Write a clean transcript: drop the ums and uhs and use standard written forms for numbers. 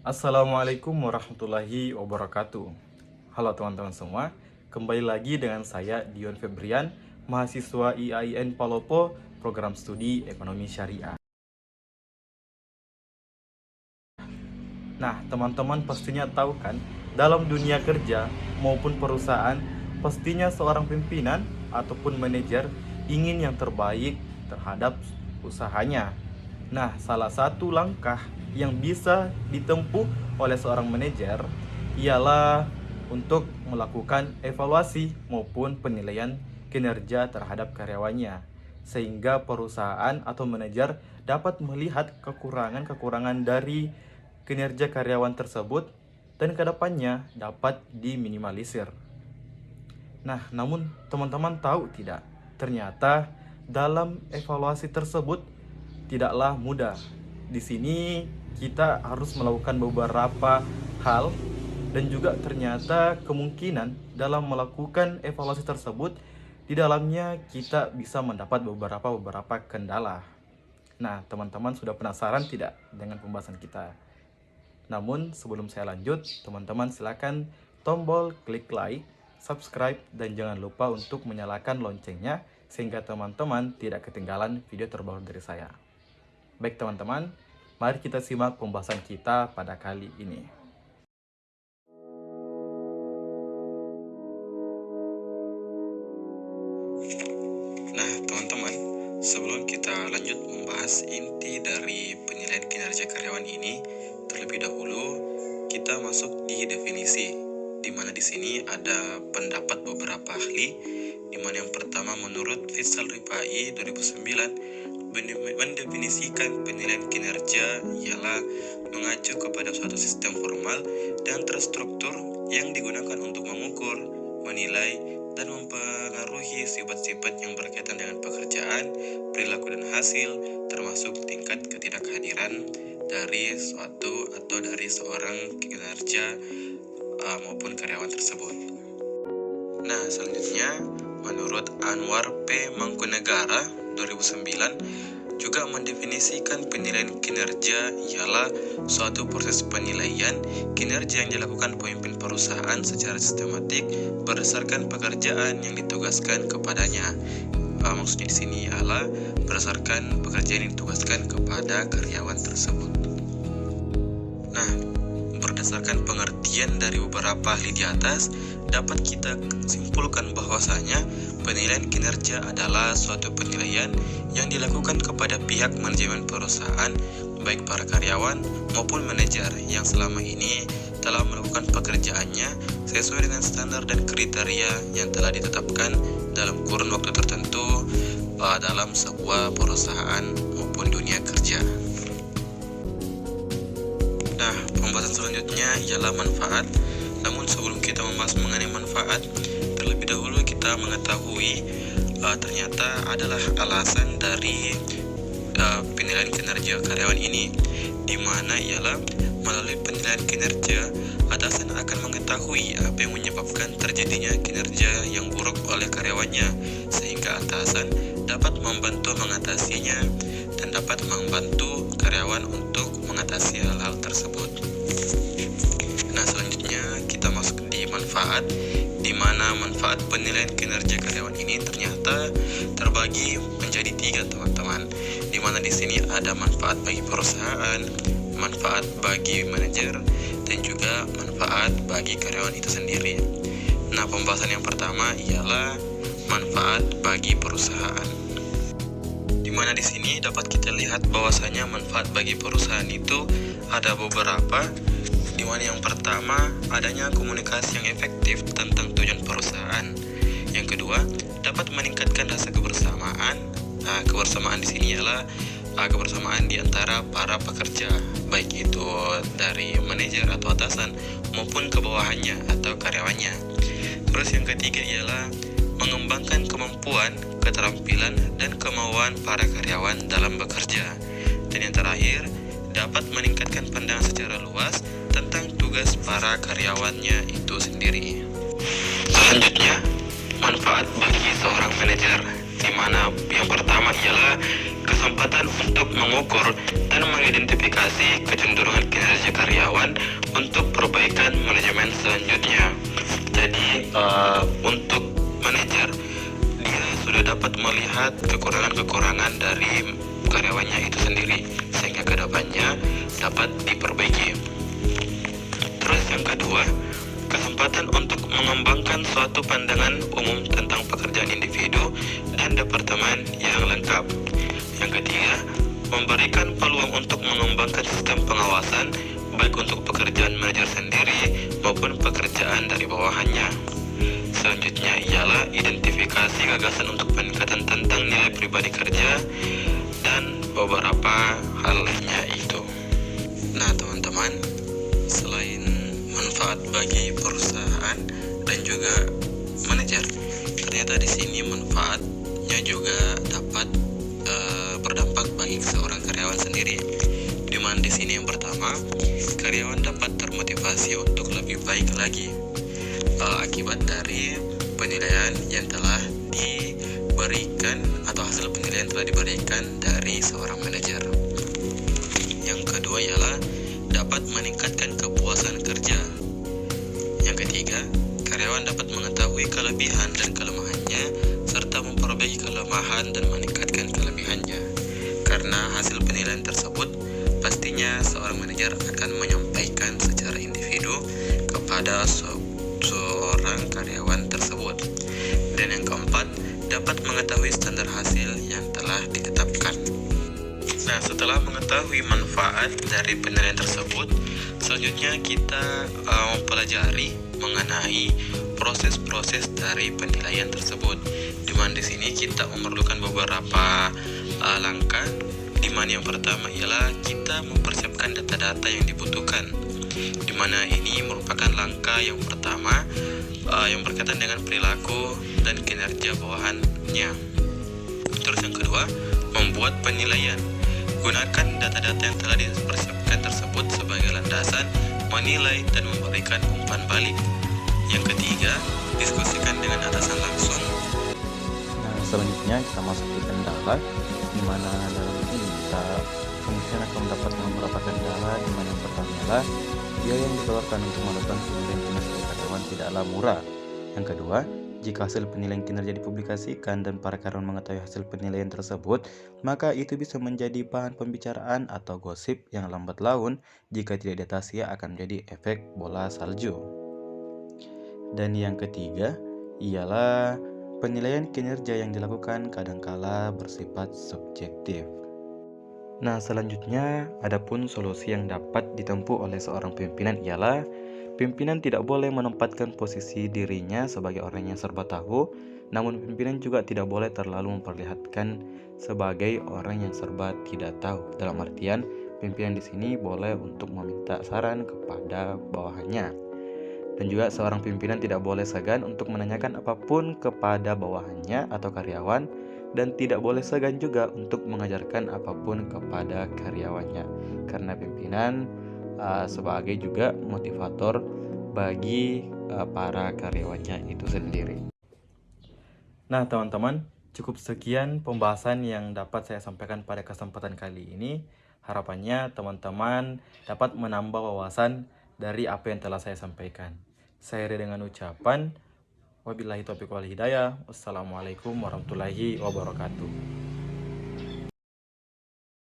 Assalamualaikum warahmatullahi wabarakatuh. Halo teman-teman semua, kembali lagi dengan saya Dion Febrian, mahasiswa IAIN Palopo, program studi Ekonomi Syariah. Nah, teman-teman pastinya tahu kan, dalam dunia kerja maupun perusahaan, pastinya seorang pimpinan ataupun manajer ingin yang terbaik terhadap usahanya. Nah, salah satu langkah yang bisa ditempuh oleh seorang manajer ialah untuk melakukan evaluasi maupun penilaian kinerja terhadap karyawannya, sehingga perusahaan atau manajer dapat melihat kekurangan-kekurangan dari kinerja karyawan tersebut dan kedepannya dapat diminimalisir. Nah, namun teman-teman tahu tidak, ternyata dalam evaluasi tersebut tidaklah mudah. Di sini kita harus melakukan beberapa hal dan juga ternyata kemungkinan dalam melakukan evaluasi tersebut di dalamnya kita bisa mendapat beberapa kendala. Nah, teman-teman sudah penasaran tidak dengan pembahasan kita? Namun sebelum saya lanjut, teman-teman silakan tombol klik like, subscribe, dan jangan lupa untuk menyalakan loncengnya sehingga teman-teman tidak ketinggalan video terbaru dari saya. Baik teman-teman, mari kita simak pembahasan kita pada kali ini. Nah, teman-teman, sebelum kita lanjut membahas inti dari penilaian kinerja karyawan ini, terlebih dahulu kita masuk di definisi, di mana di sini ada pendapat beberapa ahli, di mana yang pertama menurut Faisal Rifa'i 2009 mendefinisikan penilaian kinerja ialah mengacu kepada suatu sistem formal dan terstruktur yang digunakan untuk mengukur, menilai, dan mempengaruhi sifat-sifat yang berkaitan dengan pekerjaan, perilaku dan hasil, termasuk tingkat ketidakhadiran dari suatu atau dari seorang kinerja maupun karyawan tersebut. Nah, selanjutnya menurut Anwar P. Mangkunegara 2009 juga mendefinisikan penilaian kinerja ialah suatu proses penilaian kinerja yang dilakukan pemimpin perusahaan secara sistematik berdasarkan pekerjaan yang ditugaskan kepadanya. Maksudnya di sini ialah berdasarkan pekerjaan yang ditugaskan kepada karyawan tersebut. Nah, berdasarkan pengertian dari beberapa ahli di atas, dapat kita simpulkan bahwasanya penilaian kinerja adalah suatu penilaian yang dilakukan kepada pihak manajemen perusahaan, baik para karyawan maupun manajer yang selama ini telah melakukan pekerjaannya sesuai dengan standar dan kriteria yang telah ditetapkan dalam kurun waktu tertentu dalam sebuah perusahaan maupun dunia kerja. Nah, pembahasan selanjutnya ialah manfaat. Namun sebelum kita membahas mengenai manfaat, terlebih dahulu kita mengetahui ternyata adalah alasan dari penilaian kinerja karyawan ini, di mana ialah melalui penilaian kinerja atasan akan mengetahui apa yang menyebabkan terjadinya kinerja yang buruk oleh karyawannya, sehingga atasan dapat membantu mengatasinya dan dapat membantu karyawan untuk mengatasi hal-hal tersebut. Nah, selanjutnya kita masuk di manfaat, di mana manfaat penilaian kinerja karyawan ini ternyata terbagi menjadi 3, teman-teman. Di mana di sini ada manfaat bagi perusahaan, manfaat bagi manajer, dan juga manfaat bagi karyawan itu sendiri. Nah, pembahasan yang pertama ialah manfaat bagi perusahaan. Di mana di sini dapat kita lihat bahwasanya manfaat bagi perusahaan itu ada beberapa, di mana yang pertama adanya komunikasi yang efektif tentang tujuan perusahaan. Yang kedua, dapat meningkatkan rasa kebersamaan. Kebersamaan di sini ialah kebersamaan di antara para pekerja, baik itu dari manajer atau atasan maupun ke bawahannya atau karyawannya. Terus yang ketiga ialah mengembangkan kemampuan, keterampilan, dan kemauan para karyawan dalam bekerja. Dan yang terakhir, dapat meningkatkan pandangan secara luas tentang tugas para karyawannya itu sendiri. Selanjutnya, manfaat bagi seorang manajer, di mana yang pertama ialah kesempatan untuk mengukur dan mengidentifikasi kecenderungan kinerja karyawan karyawan untuk perbaikan manajemen selanjutnya. Jadi untuk manajer, dia sudah dapat melihat kekurangan-kekurangan dari karyawannya itu sendiri sehingga kedepannya dapat diperbaiki. Terus yang kedua, kesempatan untuk mengembangkan suatu pandangan umum tentang pekerjaan individu dan departemen yang lengkap. Yang ketiga, memberikan peluang untuk mengembangkan sistem pengawasan baik untuk pekerjaan manajer sendiri maupun pekerjaan dari bawahannya. Selanjutnya ialah identifikasi gagasan untuk peningkatan tentang nilai pribadi kerja dan beberapa hal lainnya itu. Nah teman-teman, selain manfaat bagi perusahaan dan juga manajer, ternyata di sini manfaatnya juga dapat berdampak bagi seorang karyawan sendiri. Di mana di sini yang pertama, karyawan dapat termotivasi untuk lebih baik lagi akibat dari penilaian yang telah diberikan atau hasil penilaian telah diberikan dari seorang manajer. Yang kedua ialah dapat meningkatkan kepuasan kerja. Yang ketiga, karyawan dapat mengetahui kelebihan dan kelemahannya serta memperbaiki kelemahan dan meningkatkan kelebihannya. Karena hasil penilaian tersebut, pastinya seorang manajer akan menyampaikan secara individu kepada seorang karyawan tersebut. Dan yang keempat, dapat mengetahui standar hasil yang telah ditetapkan. Nah, setelah mengetahui manfaat dari penilaian tersebut, selanjutnya kita mempelajari mengenai proses-proses dari penilaian tersebut. Di mana di sini kita memerlukan beberapa langkah. Di mana yang pertama ialah kita mempersiapkan data-data yang dibutuhkan. Di mana ini merupakan langkah yang pertama yang berkaitan dengan perilaku dan kinerja bawahannya. Terus yang kedua, membuat penilaian. Gunakan data-data yang telah dipersiapkan tersebut sebagai landasan menilai dan memberikan umpan balik. Yang ketiga, diskusikan dengan atasan langsung. Nah, selanjutnya kita masuk ke kendala, di mana dalam ini kita kemungkinan akan mendapat beberapa kendala, di mana yang pertama adalah biaya yang dikeluarkan untuk melakukan penilaian kinerja karyawan tidaklah murah. Yang kedua, jika hasil penilaian kinerja dipublikasikan dan para karyawan mengetahui hasil penilaian tersebut, maka itu bisa menjadi bahan pembicaraan atau gosip yang lambat laun jika tidak diatasi akan menjadi efek bola salju. Dan yang ketiga ialah penilaian kinerja yang dilakukan kadangkala bersifat subjektif. Nah, selanjutnya adapun solusi yang dapat ditempuh oleh seorang pimpinan ialah pimpinan tidak boleh menempatkan posisi dirinya sebagai orang yang serba tahu, namun pimpinan juga tidak boleh terlalu memperlihatkan sebagai orang yang serba tidak tahu. Dalam artian, pimpinan di sini boleh untuk meminta saran kepada bawahannya. Dan juga seorang pimpinan tidak boleh segan untuk menanyakan apapun kepada bawahannya atau karyawan, dan tidak boleh segan juga untuk mengajarkan apapun kepada karyawannya, karena pimpinan sebagai juga motivator bagi para karyawannya itu sendiri. Nah teman-teman, cukup sekian pembahasan yang dapat saya sampaikan pada kesempatan kali ini. Harapannya teman-teman dapat menambah wawasan dari apa yang telah saya sampaikan. Saya akhiri dengan ucapan wabillahi taufiq wal hidayah. Wassalamualaikum warahmatullahi wabarakatuh.